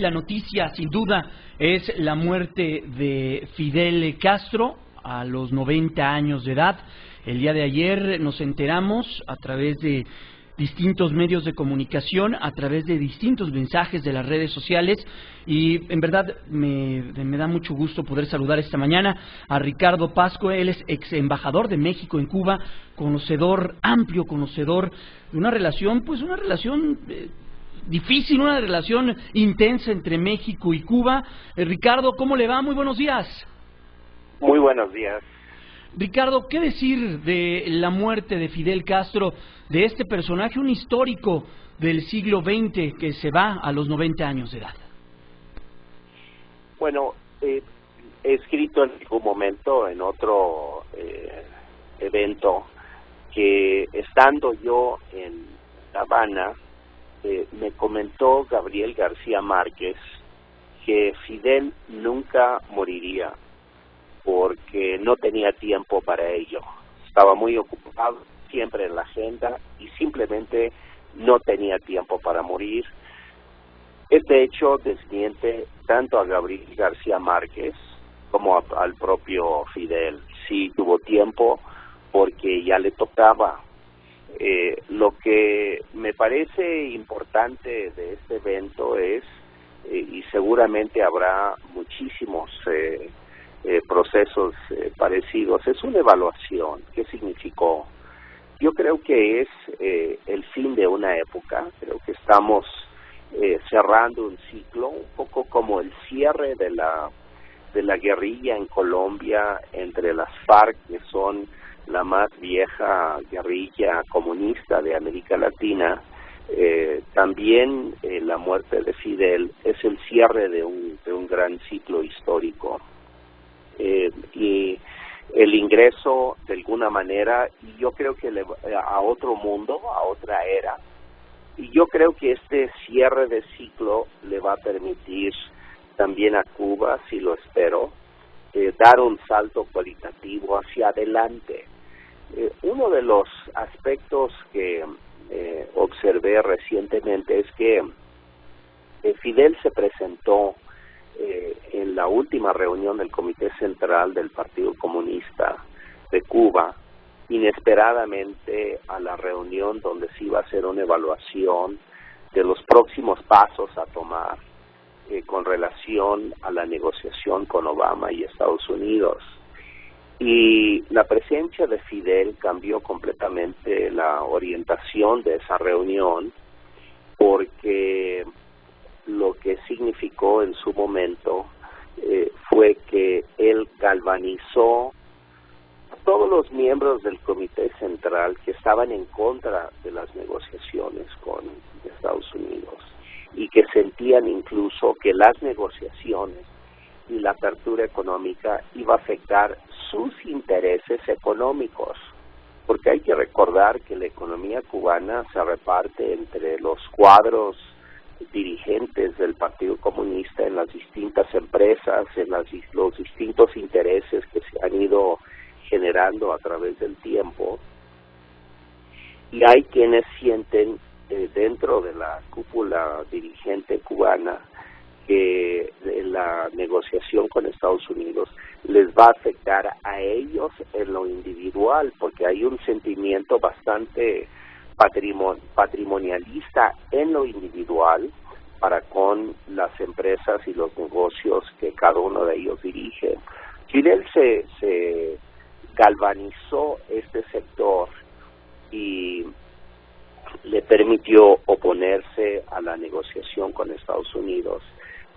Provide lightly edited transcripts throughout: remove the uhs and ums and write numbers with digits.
La noticia, sin duda, es la muerte de Fidel Castro a los 90 años de edad. El día de ayer nos enteramos a través de distintos medios de comunicación, a través de distintos mensajes de las redes sociales, y en verdad me da mucho gusto poder saludar esta mañana a Ricardo Pasco. Él es ex embajador de México en Cuba, amplio conocedor de una relación, difícil, una relación intensa entre México y Cuba. Ricardo, ¿cómo le va? Muy buenos días. Muy buenos días. Ricardo, ¿qué decir de la muerte de Fidel Castro, de este personaje, un histórico del siglo XX que se va a los 90 años de edad? Bueno, he escrito en algún momento en otro evento que estando yo en La Habana, me comentó Gabriel García Márquez que Fidel nunca moriría porque no tenía tiempo para ello. Estaba muy ocupado, siempre en la agenda, y simplemente no tenía tiempo para morir. Este hecho desmiente tanto a Gabriel García Márquez como al propio Fidel. Sí tuvo tiempo porque ya le tocaba. Lo que me parece importante de este evento es, y seguramente habrá muchísimos procesos parecidos, es una evaluación. ¿Qué significó? Yo creo que es el fin de una época. Creo que estamos cerrando un ciclo, un poco como el cierre de la guerrilla en Colombia entre las FARC, que son la más vieja guerrilla comunista de América Latina. También la muerte de Fidel es el cierre de un gran ciclo histórico. Y el ingreso, de alguna manera, y yo creo que a otro mundo, a otra era, y yo creo que este cierre de ciclo le va a permitir también a Cuba, si lo espero, dar un salto cualitativo hacia adelante. Uno de los aspectos que observé recientemente es que Fidel se presentó en la última reunión del Comité Central del Partido Comunista de Cuba, inesperadamente a la reunión donde se iba a hacer una evaluación de los próximos pasos a tomar con relación a la negociación con Obama y Estados Unidos. Y la presencia de Fidel cambió completamente la orientación de esa reunión, porque lo que significó en su momento fue que él galvanizó a todos los miembros del Comité Central que estaban en contra de las negociaciones con Estados Unidos y que sentían incluso que las negociaciones y la apertura económica iba a afectar sus intereses económicos, porque hay que recordar que la economía cubana se reparte entre los cuadros dirigentes del Partido Comunista en las distintas empresas, en los distintos intereses que se han ido generando a través del tiempo, y hay quienes sienten dentro de la cúpula dirigente cubana que la negociación con Estados Unidos les va a afectar a ellos en lo individual, porque hay un sentimiento bastante patrimonialista en lo individual para con las empresas y los negocios que cada uno de ellos dirige. Fidel se galvanizó este sector y le permitió oponerse a la negociación con Estados Unidos,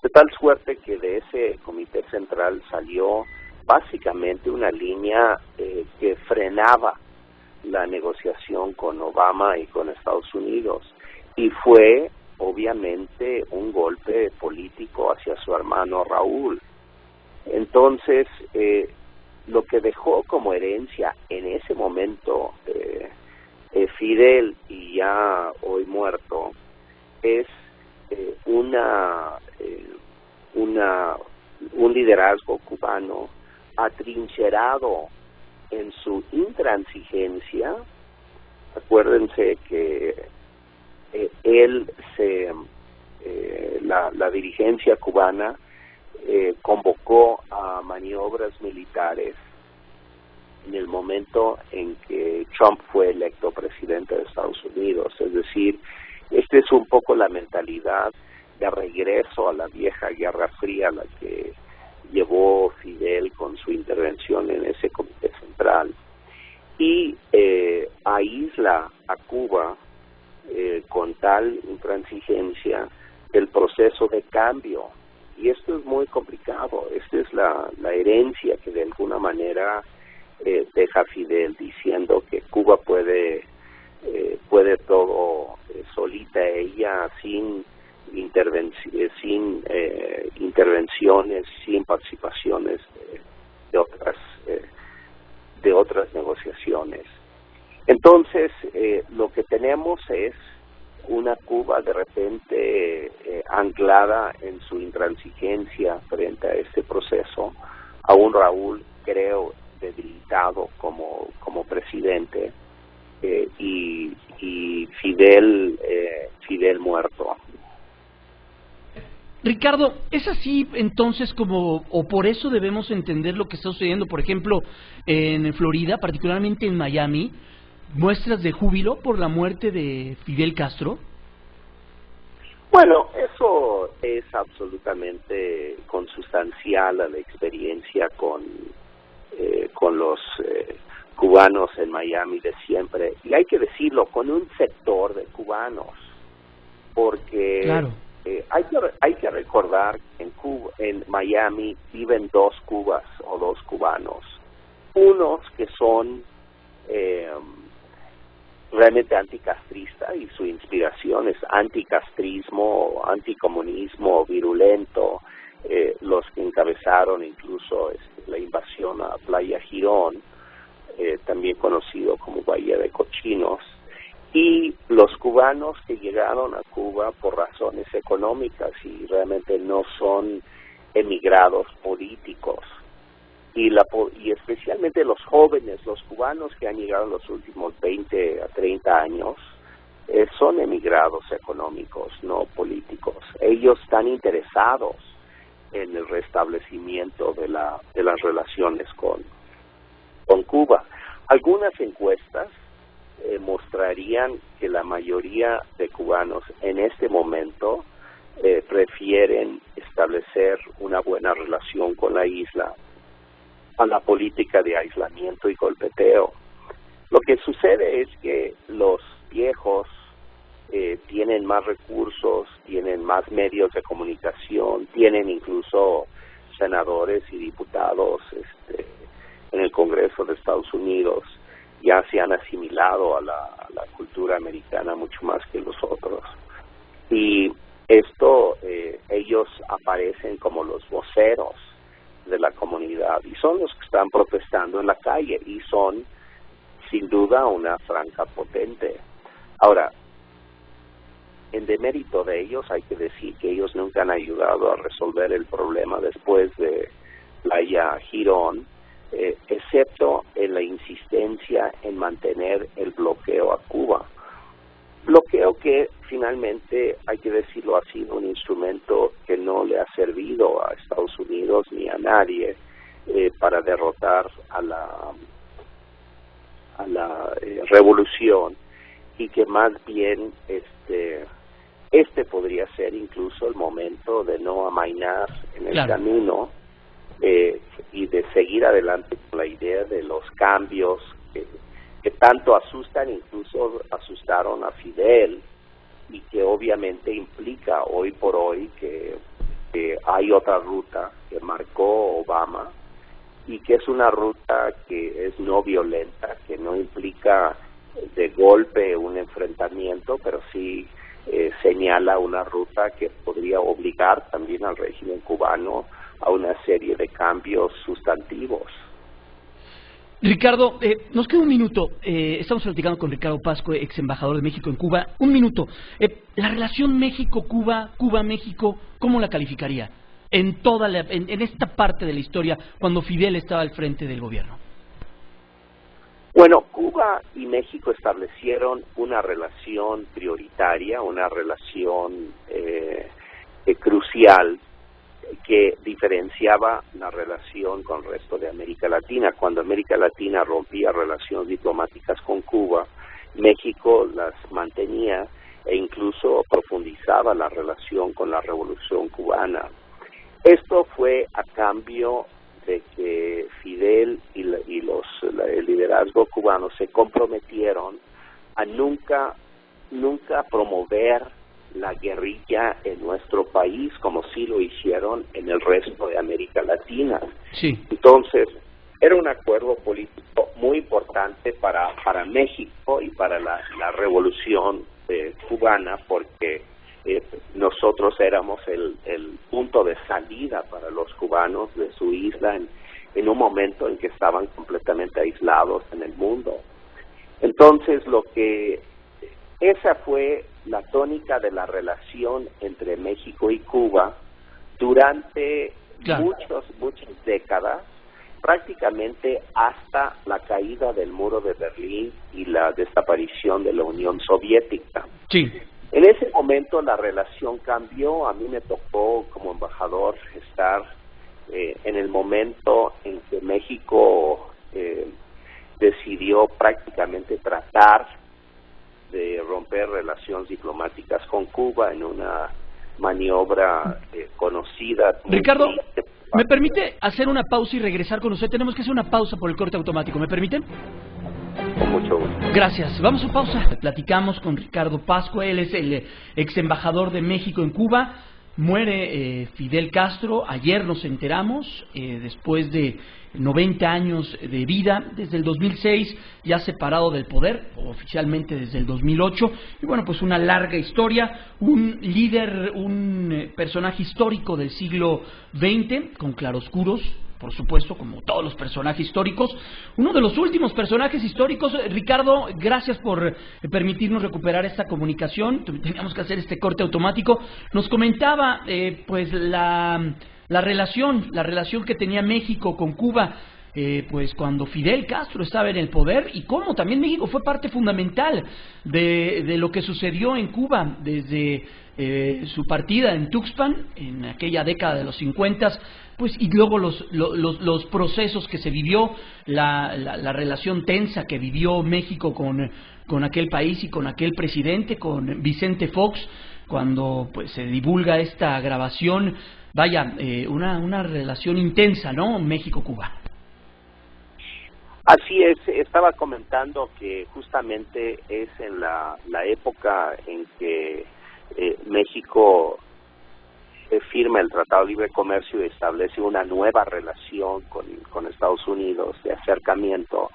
de tal suerte que de ese Comité Central salió básicamente una línea que frenaba la negociación con Obama y con Estados Unidos, y fue obviamente un golpe político hacia su hermano Raúl. Entonces, lo que dejó como herencia en ese momento Fidel, y ya hoy muerto, es un liderazgo cubano atrincherado en su intransigencia. Acuérdense que él la dirigencia cubana convocó a maniobras militares en el momento en que Trump fue electo presidente de Estados Unidos. Es decir, esta es un poco la mentalidad de regreso a la vieja Guerra Fría, la que llevó Fidel con su intervención en ese comité central, y aísla a Cuba con tal intransigencia del proceso de cambio. Y esto es muy complicado. Esta es la herencia que de alguna manera deja Fidel, diciendo que Cuba puede todo solita ella, sin intervenciones, sin participaciones de otras negociaciones. Entonces, lo que tenemos es una Cuba de repente anclada en su intransigencia frente a este proceso, a un Raúl, creo, debilitado como presidente, y Fidel muerto. Ricardo, ¿es así entonces como, o por eso debemos entender lo que está sucediendo, por ejemplo, en Florida, particularmente en Miami, muestras de júbilo por la muerte de Fidel Castro? Bueno, eso es absolutamente consustancial a la experiencia con los cubanos en Miami de siempre, y hay que decirlo, con un sector de cubanos, porque claro. Hay que recordar que en Miami viven dos Cubas o dos cubanos, unos que son realmente anticastristas y su inspiración es anticastrismo, anticomunismo virulento, los que encabezaron incluso la invasión a Playa Girón, también conocido como Bahía de Cochinos, y los cubanos que llegaron a Cuba por razones económicas y realmente no son emigrados políticos, y especialmente los jóvenes, los cubanos que han llegado en los últimos 20 a 30 años, son emigrados económicos, no políticos. Ellos están interesados en el restablecimiento de las relaciones con Cuba. Algunas encuestas mostrarían que la mayoría de cubanos en este momento prefieren establecer una buena relación con la isla a la política de aislamiento y golpeteo. Lo que sucede es que los viejos tienen más recursos, tienen más medios de comunicación, tienen incluso senadores y diputados en el Congreso de Estados Unidos, ya se han asimilado a la cultura americana mucho más que los otros. Y esto, ellos aparecen como los voceros de la comunidad y son los que están protestando en la calle y son, sin duda, una franja potente. Ahora, en demérito de ellos, hay que decir que ellos nunca han ayudado a resolver el problema después de Playa Girón, excepto en la insistencia en mantener el bloqueo a Cuba. Bloqueo que finalmente, hay que decirlo, ha sido un instrumento que no le ha servido a Estados Unidos ni a nadie para derrotar a la revolución, y que más bien este podría ser incluso el momento de no amainar en el camino, y de seguir adelante con la idea de los cambios que tanto asustan, incluso asustaron a Fidel, y que obviamente implica hoy por hoy que hay otra ruta que marcó Obama, y que es una ruta que es no violenta, que no implica de golpe un enfrentamiento, pero sí señala una ruta que podría obligar también al régimen cubano a una serie de cambios sustantivos. Ricardo, nos queda un minuto. Estamos platicando con Ricardo Pascua, ex embajador de México en Cuba. Un minuto. La relación México-Cuba, Cuba-México, ¿cómo la calificaría en esta parte de la historia cuando Fidel estaba al frente del gobierno? Bueno, Cuba y México establecieron una relación prioritaria, una relación crucial que diferenciaba la relación con el resto de América Latina. Cuando América Latina rompía relaciones diplomáticas con Cuba, México las mantenía e incluso profundizaba la relación con la Revolución Cubana. Esto fue a cambio de que Fidel y el liderazgo cubano se comprometieron a nunca promover la guerrilla en nuestro país como sí lo hicieron en el resto de América Latina. Sí. Entonces, era un acuerdo político muy importante para México y para la revolución cubana, porque nosotros éramos el punto de salida para los cubanos de su isla en un momento en que estaban completamente aislados en el mundo. Entonces, esa fue la tónica de la relación entre México y Cuba durante muchas décadas, prácticamente hasta la caída del muro de Berlín y la desaparición de la Unión Soviética. Sí. En ese momento la relación cambió. A mí me tocó como embajador estar en el momento en que México decidió prácticamente tratar de romper relaciones diplomáticas con Cuba en una maniobra conocida. Ricardo, ¿me permite hacer una pausa y regresar con usted? Tenemos que hacer una pausa por el corte automático, ¿me permiten? Con mucho gusto. Gracias. Vamos a pausa. Platicamos con Ricardo Pascua, él es el ex embajador de México en Cuba. Muere Fidel Castro, ayer nos enteramos, después de 90 años de vida, desde el 2006, ya separado del poder, oficialmente desde el 2008, y bueno, pues una larga historia, un líder, un personaje histórico del siglo XX, con claroscuros, por supuesto, como todos los personajes históricos. Uno de los últimos personajes históricos, Ricardo, gracias por permitirnos recuperar esta comunicación. Teníamos que hacer este corte automático. Nos comentaba pues la relación que tenía México con Cuba, pues cuando Fidel Castro estaba en el poder, y cómo también México fue parte fundamental de lo que sucedió en Cuba desde su partida en Tuxpan en aquella década de los 50, pues, y luego los procesos que se vivió, la relación tensa que vivió México con aquel país y con aquel presidente, con Vicente Fox, cuando pues se divulga esta grabación. Vaya, una relación intensa, ¿no? México-Cuba. Así es, estaba comentando que justamente es en la época en que México firma el Tratado de Libre Comercio y establece una nueva relación con Estados Unidos de acercamiento,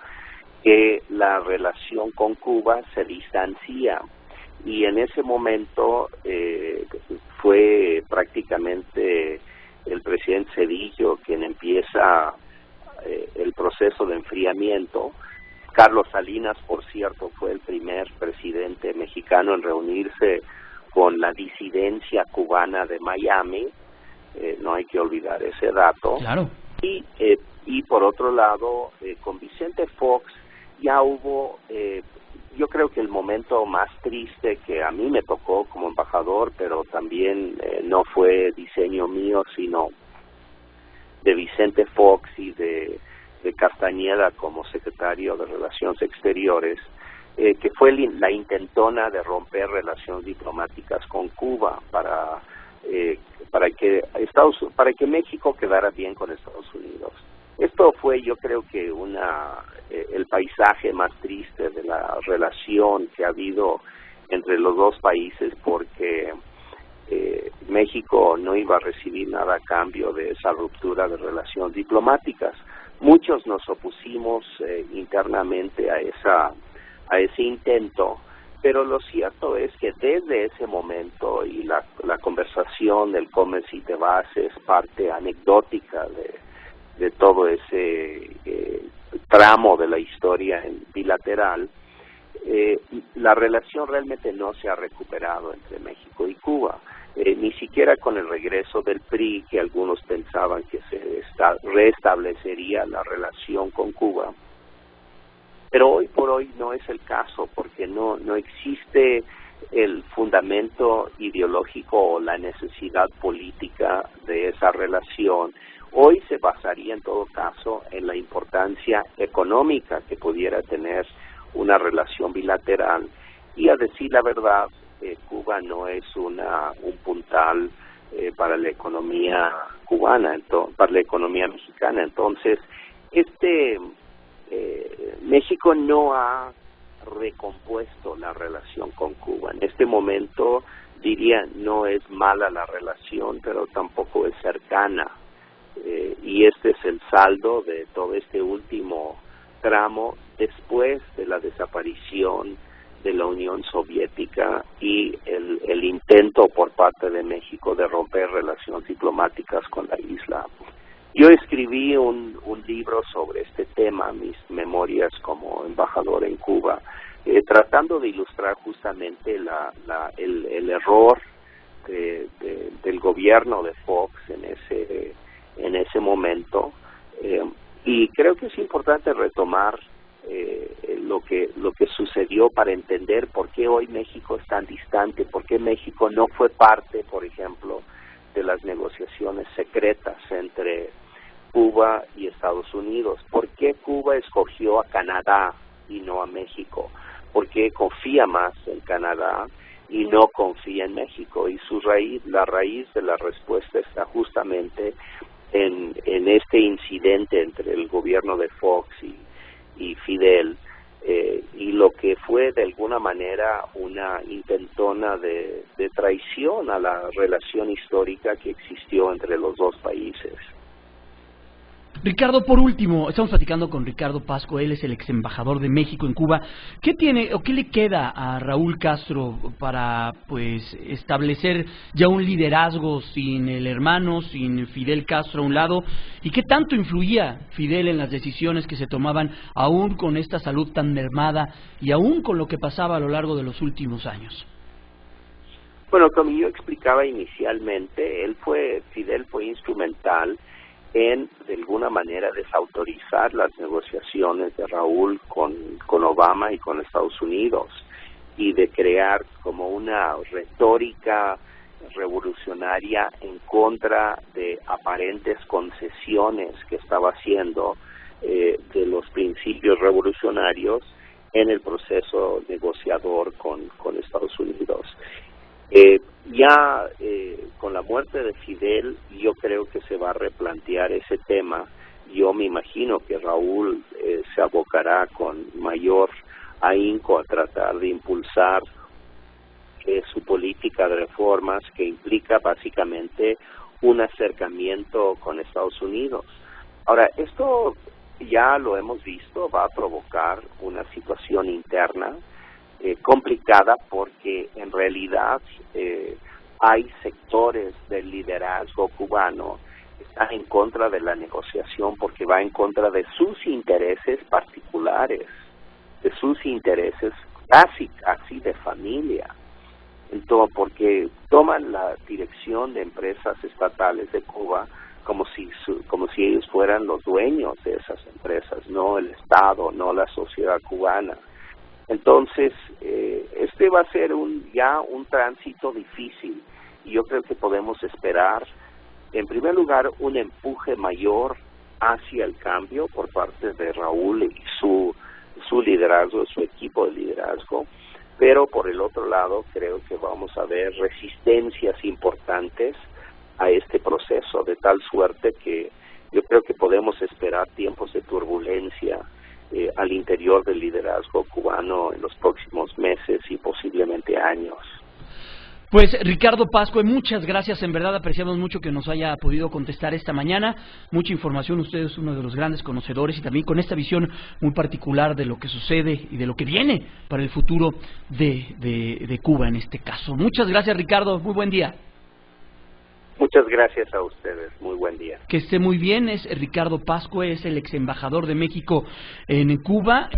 que la relación con Cuba se distancia. Y en ese momento fue prácticamente el presidente Zedillo quien empieza el proceso de enfriamiento. Carlos Salinas, por cierto, fue el primer presidente mexicano en reunirse con la disidencia cubana de Miami, no hay que olvidar ese dato. Claro. Y por otro lado, con Vicente Fox ya hubo, yo creo que el momento más triste que a mí me tocó como embajador, pero también no fue diseño mío, sino de Vicente Fox y de Castañeda como secretario de Relaciones Exteriores, que fue la intentona de romper relaciones diplomáticas con Cuba para que México quedara bien con Estados Unidos. Esto fue, yo creo que el paisaje más triste de la relación que ha habido entre los dos países, porque México no iba a recibir nada a cambio de esa ruptura de relaciones diplomáticas. Muchos nos opusimos internamente a ese intento, pero lo cierto es que desde ese momento, y la conversación del Come Si Te Vas es parte anecdótica de todo ese tramo de la historia bilateral, la relación realmente no se ha recuperado entre México y Cuba, ni siquiera con el regreso del PRI, que algunos pensaban que se restablecería la relación con Cuba. Pero hoy por hoy no es el caso, porque no existe el fundamento ideológico o la necesidad política de esa relación. Hoy se basaría en todo caso en la importancia económica que pudiera tener una relación bilateral, y a decir la verdad, Cuba no es un puntal para la economía cubana, para la economía mexicana. Entonces, México no ha recompuesto la relación con Cuba. En este momento, diría, no es mala la relación, pero tampoco es cercana. Y este es el saldo de todo este último tramo después de la desaparición de la Unión Soviética y el intento por parte de México de romper relaciones diplomáticas con la isla. Yo escribí un libro sobre este tema, mis memorias como embajador en Cuba, tratando de ilustrar justamente el error del gobierno de Fox en ese momento, y creo que es importante retomar lo que sucedió para entender por qué hoy México es tan distante, por qué México no fue parte, por ejemplo, de las negociaciones secretas entre Cuba y Estados Unidos, por qué Cuba escogió a Canadá y no a México, por qué confía más en Canadá y no confía en México, y la raíz de la respuesta está justamente en este incidente entre el gobierno de Fox y Fidel, y lo que fue de alguna manera una intentona de traición a la relación histórica que existió entre los dos países. Ricardo, por último, estamos platicando con Ricardo Pascua, él es el ex embajador de México en Cuba. ¿Qué tiene o qué le queda a Raúl Castro para establecer ya un liderazgo sin el hermano, sin Fidel Castro a un lado? ¿Y qué tanto influía Fidel en las decisiones que se tomaban, aún con esta salud tan mermada y aún con lo que pasaba a lo largo de los últimos años? Bueno, como yo explicaba inicialmente, Fidel fue instrumental en, de alguna manera, desautorizar las negociaciones de Raúl con Obama y con Estados Unidos, y de crear como una retórica revolucionaria en contra de aparentes concesiones que estaba haciendo de los principios revolucionarios en el proceso negociador con Estados Unidos. Con la muerte de Fidel, yo creo que se va a replantear ese tema. Yo me imagino que Raúl se abocará con mayor ahínco a tratar de impulsar su política de reformas, que implica básicamente un acercamiento con Estados Unidos. Ahora, esto ya lo hemos visto, va a provocar una situación interna complicada, porque en realidad hay sectores del liderazgo cubano que están en contra de la negociación, porque va en contra de sus intereses particulares, de sus intereses casi así de familia. Entonces, porque toman la dirección de empresas estatales de Cuba como si ellos fueran los dueños de esas empresas, no el Estado, no la sociedad cubana. Entonces, este va a ser ya un tránsito difícil, y yo creo que podemos esperar, en primer lugar, un empuje mayor hacia el cambio por parte de Raúl y su liderazgo, su equipo de liderazgo, pero por el otro lado creo que vamos a ver resistencias importantes a este proceso, de tal suerte que yo creo que podemos esperar tiempos de turbulencia al interior del liderazgo cubano en los próximos meses y posiblemente años. Pues Ricardo Pascua, muchas gracias, en verdad apreciamos mucho que nos haya podido contestar esta mañana, mucha información, usted es uno de los grandes conocedores y también con esta visión muy particular de lo que sucede y de lo que viene para el futuro de Cuba en este caso. Muchas gracias, Ricardo, muy buen día. Muchas gracias a ustedes, muy buen día. Que esté muy bien, es Ricardo Pascua, es el ex embajador de México en Cuba.